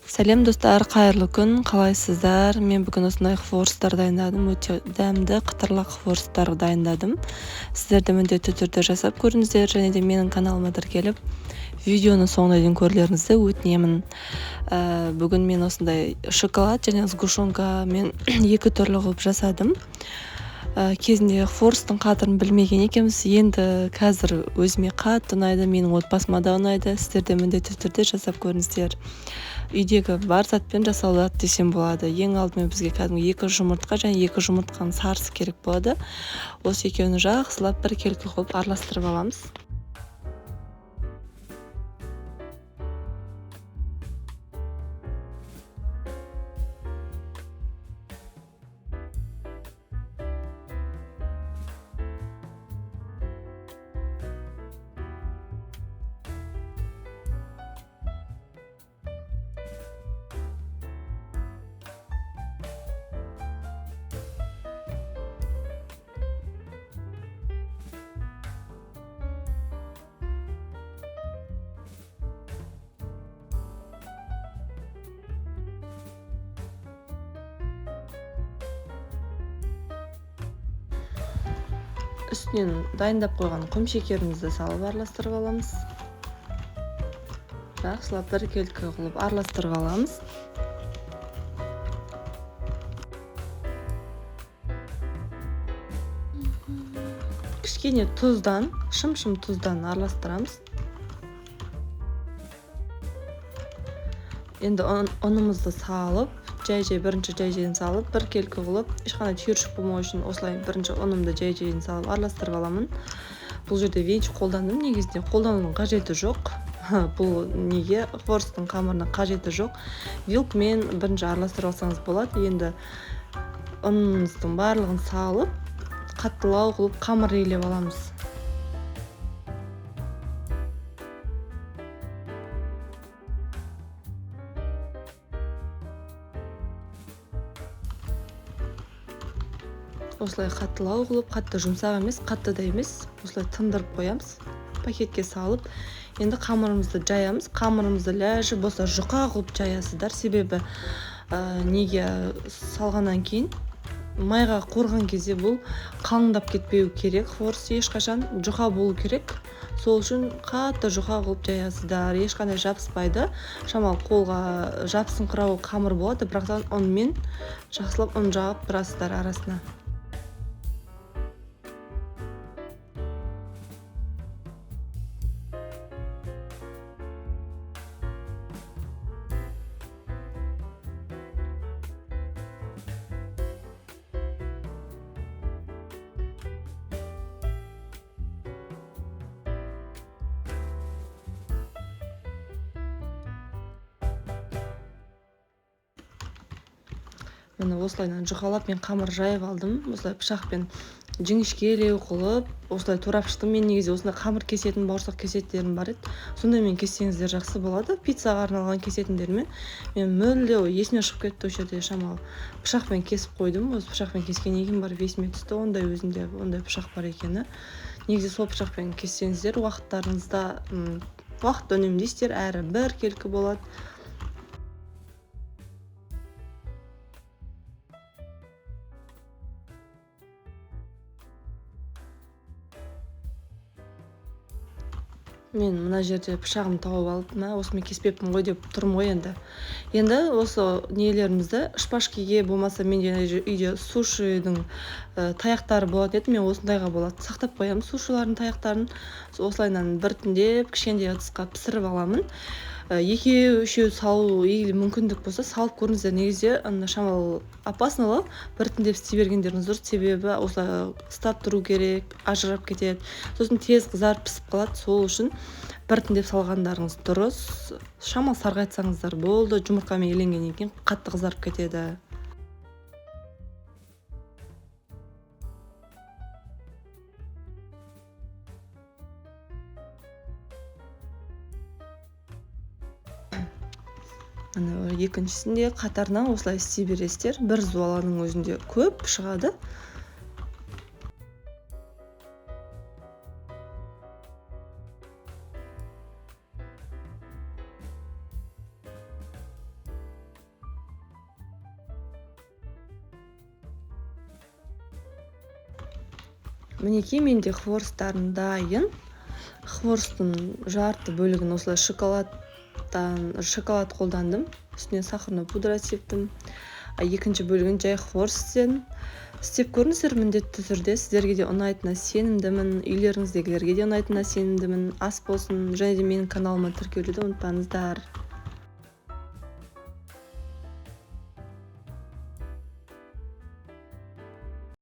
Сәлем достар, қайырлы күн, қалайсыздар? Мен бүгін осындай хворстар дайындадым, өте дәмді қытырлақ хворстар дайындадым. Сіздер де міндетті түрде жасап көріңіздер, және де менің каналыма тіркеліп, видеоны соңына дейін көрлеріңізді өтінемін. Бүгін мен осындай шоколад және сгущенка мен екі түрлі қылып жасадым. Кезінде хворстың қадірін білмеген екенбіз, енді қазір өзіме қатты ұнайды, менің отбасыма да ұнайды. Сіздер де міндетті түрде жасап көріңіздер. Үйдегі бар затпен жасалады десем болады. Ең алдымен бізге кәдімгі 2 жұмыртқа және 2 жұмыртқаның сарысы керек болады. Осы екеуін жақсылап біркелкі қылып араластырып аламыз. Үстінен дайындап қойған құм шекерімізді салып араластырып аламыз. Жақсылап біркелкі қылып араластырып аламыз. Кішкене тұздан, шым тұздан араластырамыз. Енді ұнымызды салып, бірінші жай-жайын салып, біркелкі қылып, ешқандай түйіршік болмау үшін осылай бірінші ұнымды жай-жайын салып араластырып аламын. Бұл жерде венчик қолдандым, негізінде қолданудың қажеті жоқ. Бұл неге хворстың қамырына қажеті жоқ. Вилкамен бірінші араластырып алсаңыз болады. Енді ұнымыздың барлығын салып, қаттылау қылып қамыр илеп аламыз. Осылай қаттылау қылып, қатты жұмсақ емес, қатты да емес, осылай тындырып қоямыз. Пакетке салып, енді қамырымызды жаямыз. Қамырымызды ләжі болса жұқа қылып жаясыздар, себебі неге салғаннан кейін майға қорған кезде бұл қалыңдап кетпеу керек. Хворс ешқашан жұқа болу керек. Сол үшін қатты жұқа қылып жаясыздар, ешқандай жабыспайды. Шамалы қолға жабысыңқырау қамыр болады, бірақтан ұнмен жақсылап ұн жағып тұрасыздар арасына. Мені осылайынан жұқалап мен қамыр жайып алдым. Осылай пышақпен жіңішкелеу қылып, осылай турап шықтым. Мен негізі осындай қамыр кесетін, бауырсақ кесеттерім бар еді. Сондай мен кессеңіздер жақсы болады. Пиццаға арналған кесетіндермен мен мүлде есіме шығып кетті, осы жерде шамалы пышақпен кесіп қойдым. Осы пышақпен кескеннен кейін барып есіме түсті, өзінде ондай пышақ бар екені. Негізі сол пышақпен кессеңіздер уақыттарыңызда уақыт үнемдейсіздер, әрі біркелкі болады. Мен мына жерде пышағым тауып алып, осымен кеспеппін ғой деп тұрмын ғой енді. Енді осы нелерімізді шпажкеге болмаса менде үйде сушидің таяқтары болады еді. Мен осындайға болады сақтап қоямын сушилардың таяқтарын. Осылайынан біртіндеп кішкентай ыдысқа пісіріп аламын. Екеу үшеу салу егер мүмкіндік болса салып көріңіздер. Негізі шамалы опаснылы біртіндеп істей бергендеріңіз дұрыс, себебі осылай ұстап тұру керек, ажырап кетеді. Сосын тез қызарып пісіп қалады. Сол үшін біртіндеп салғандарыңыз дұрыс. Шамалы сарғайтсаңыздар болды. Жұмыртқамен иленгеннен кейін қатты қызарып кетеді. Екіншісінде қатарынан осылай істей бересіздер. Бір зуаланың өзінде көп шығады. Мінекей менде хворостарым дайын. Хворостың жарты бөлігін осылай шоколад қолдандым. Үстіне сахарный пудра септім. Екінші бөлігін жай хворост істедім. Істеп көріңіздер міндетті түрде. Сіздерге де ұнайтынына сенімдімін. Үйлеріңіздегілерге де ұнайтынына сенімдімін. Ас болсын, және де менің каналыма тіркелуді ұмытпаңыздар.